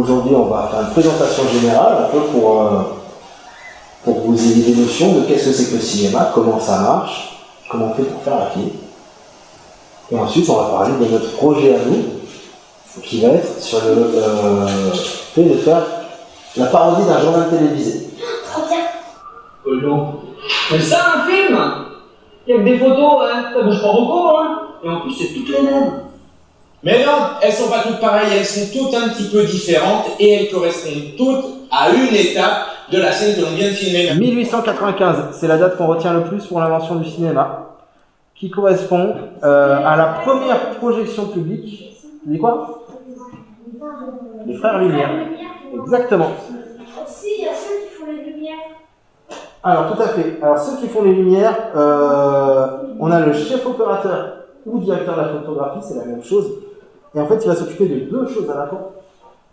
aujourd'hui, on va faire une présentation générale, un peu pour que vous ayez des notions de qu'est-ce que c'est que le cinéma, comment ça marche, comment on fait pour faire un film. Et ensuite, on va parler de notre projet à nous, qui va être sur le fait de faire la parodie d'un journal télévisé. Trop bien. Non. C'est ça un film? Il y a que des photos, hein. Ça bouge pas beaucoup, hein. Et en plus, c'est toutes les mêmes. Mais non, elles sont pas toutes pareilles, elles sont toutes un petit peu différentes et elles correspondent toutes à une étape de la scène que l'on vient de filmer. 1895, c'est la date qu'on retient le plus pour l'invention du cinéma, qui correspond à la première projection publique. Tu dis quoi? Les frères Lumière. Exactement. Aussi, il y a ceux qui font les lumières. Alors tout à fait. Alors ceux qui font les lumières, on a le chef opérateur ou directeur de la photographie, c'est la même chose. Et en fait, il va s'occuper de deux choses à la fois.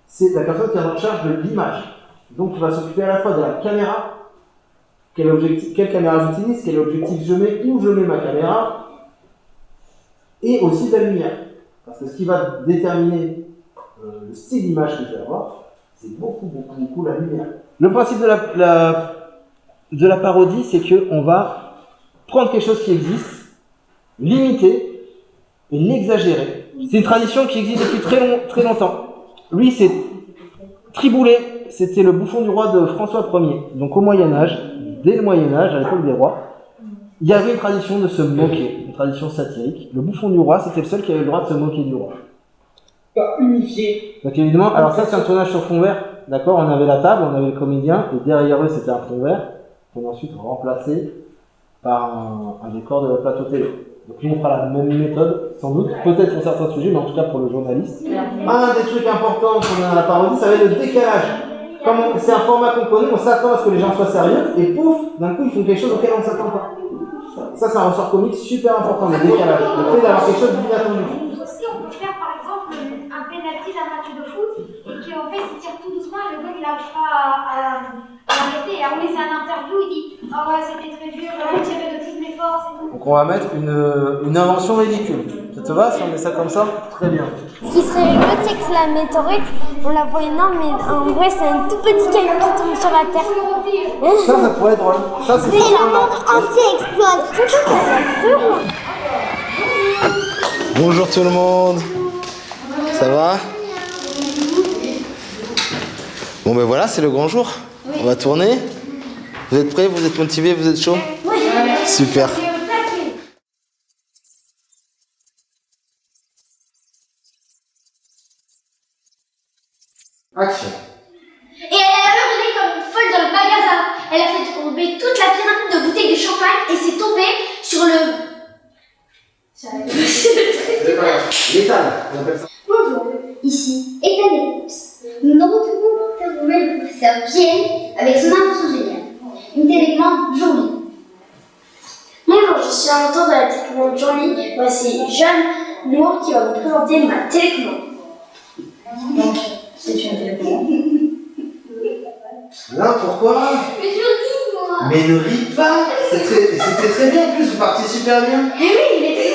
C'est la personne qui est en charge de l'image. Donc il va s'occuper à la fois de la caméra, quelle caméra j'utilise, quel objectif je mets, où je mets ma caméra, et aussi de la lumière. Parce que ce qui va déterminer le style d'image que je vais avoir, c'est beaucoup la lumière. Le principe de la parodie, c'est qu'on va prendre quelque chose qui existe, l'imiter et l'exagérer. C'est une tradition qui existe depuis très longtemps. Lui, c'est Triboulet, c'était le bouffon du roi de François Ier. Donc au Moyen-Âge, dès le Moyen-Âge, à l'époque des rois, il y avait une tradition de se moquer, une tradition satirique. Le bouffon du roi, c'était le seul qui avait le droit de se moquer du roi. Pas unifié. Donc évidemment, alors ça c'est un tournage sur fond vert, d'accord? On avait la table, on avait le comédien, et derrière eux c'était un fond vert, qu'on a ensuite remplacé par un décor de plateau télé. Donc nous on fera la même méthode, sans doute, peut-être pour certains sujets, mais en tout cas pour le journaliste. Un des trucs importants qu'on a dans la parodie, ça va être le décalage. Comme c'est un format qu'on connaît, on s'attend à ce que les gens soient sérieux, et pouf, d'un coup ils font quelque chose auquel on ne s'attend pas. Ça c'est un ressort comique super important, le décalage, le fait d'avoir quelque chose d'inattendu. Aussi, on peut faire par exemple un pénalty d'un match de foot et qu'en fait il tire tout doucement et le gars il n'arrive pas à l'arrêter. Et après c'est un interview, il dit oh ouais, c'était très dur, j'ai tiré de toutes mes forces et tout. Donc on va mettre une invention ridicule. Ça te va si on met ça comme ça? Très bien. Ce qui serait rigolo, c'est que la météorite, on la voit énorme, mais en vrai, c'est un tout petit caillou qui tombe sur la Terre. Ça pourrait être drôle. Ça, c'est Et le monde entier explose. Bonjour tout le monde. Ça va? Bon ben voilà, c'est le grand jour. On va tourner. Vous êtes prêts? Vous êtes motivés? Vous êtes chaud? Oui. Super. Action. Et elle a hurlé comme une folle dans le magasin. Elle a fait tomber toute la pyramide de bouteilles de champagne et s'est tombée sur le... L'étal, on appelle ça. Bonjour, ici Ethan Eclipse. Nous nous retrouvons pour faire trouver le professeur Jane avec son invention géniale. Une télécommande jolie. Bonjour, je suis un auteur de la télécommande jolie. Voici Jeanne Nour qui va vous présenter ma télécommande. Donc, c'est une télécommande. Non, pourquoi? Mais je ris, moi. Mais ne ris pas. C'était très bien en plus, vous partiez super bien. Mais oui, il était...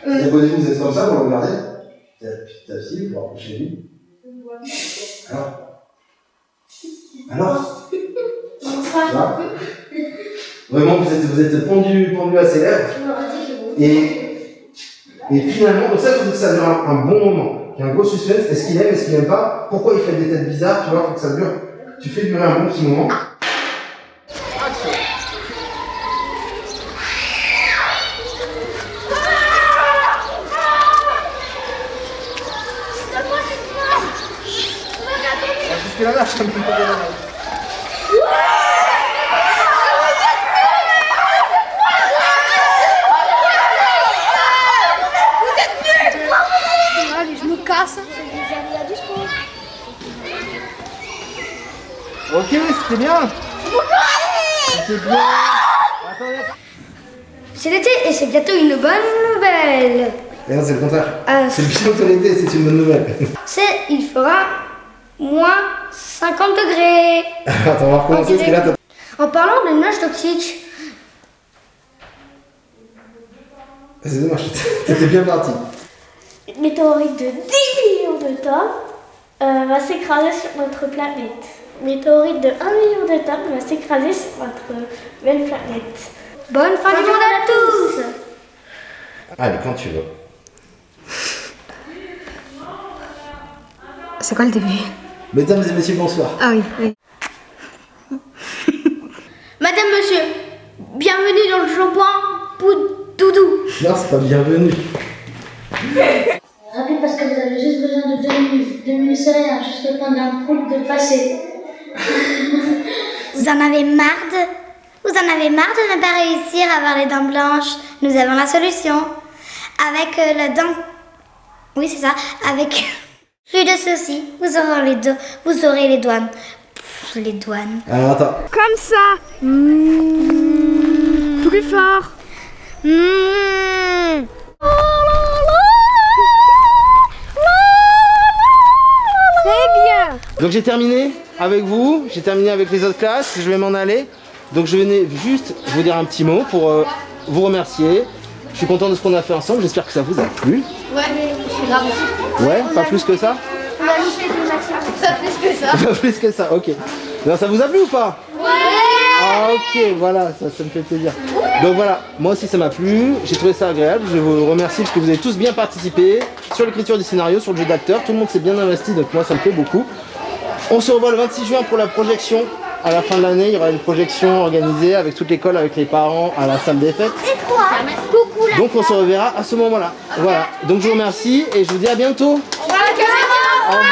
Abonnez-vous, vous êtes comme ça, vous le regardez. Ta fille, vous rapprochez lui. Alors Là. Vraiment, vous êtes pendu à ses lèvres. Et finalement, donc ça, il faut que ça dure un bon moment. Il y a un gros suspense. Est-ce qu'il aime, est-ce qu'il n'aime pas? Pourquoi il fait des têtes bizarres? Tu vois, il faut que ça dure. Tu fais durer un bon petit moment. Jusque-là, je t'ai mis pas de Je me casse. J'arrive à 10 points. Ok, c'était bien. C'était bien. Attendez. C'est l'été et c'est bientôt une bonne nouvelle. Et non, c'est le contraire. Ah. C'est bientôt l'été, c'est une bonne nouvelle. Il fera moins 50 degrés. Attends, on va recommencer parce que là, En parlant de nuages toxiques, c'est dommage, t'étais bien parti. une météorite de 10 millions de tonnes va s'écraser sur notre planète. Météorite de 1 million de tonnes va s'écraser sur notre belle planète. Bonne fin du monde à tous. Allez, quand tu veux. C'est quoi le début? Mesdames et messieurs, bonsoir. Ah oui, oui. Madame, monsieur, bienvenue dans le shampoing pour Doudou. Non, c'est pas bienvenu. Rapide parce que vous avez juste besoin de 2 minutes, c'est rien, juste le temps d'un prout de passer. Vous en avez marre de ne pas réussir à avoir les dents blanches? Nous avons la solution. Avec la dent... Oui, c'est ça. Avec plus de soucis, vous aurez les douanes. Les douanes. Alors attends. Comme ça. Plus fort. Très bien. Donc j'ai terminé avec vous, j'ai terminé avec les autres classes, je vais m'en aller. Donc je venais juste vous dire un petit mot pour vous remercier. Je suis content de ce qu'on a fait ensemble, j'espère que ça vous a plu. Ouais, c'est grave. Ouais, pas plus que ça? On a fait du maximum. Pas plus que ça. Pas plus que ça, ok. Non, ça vous a plu ou pas? Ouais. Ah ok, voilà, ça me fait plaisir. Donc voilà, moi aussi ça m'a plu, j'ai trouvé ça agréable, je vous remercie parce que vous avez tous bien participé sur l'écriture du scénario, sur le jeu d'acteur, tout le monde s'est bien investi, donc moi ça me plaît beaucoup. On se revoit le 26 juin pour la projection. À la fin de l'année, il y aura une projection organisée avec toute l'école, avec les parents, à la salle des fêtes. Coucou là. Donc on se reverra à ce moment-là. Voilà, donc je vous remercie et je vous dis à bientôt. Au revoir.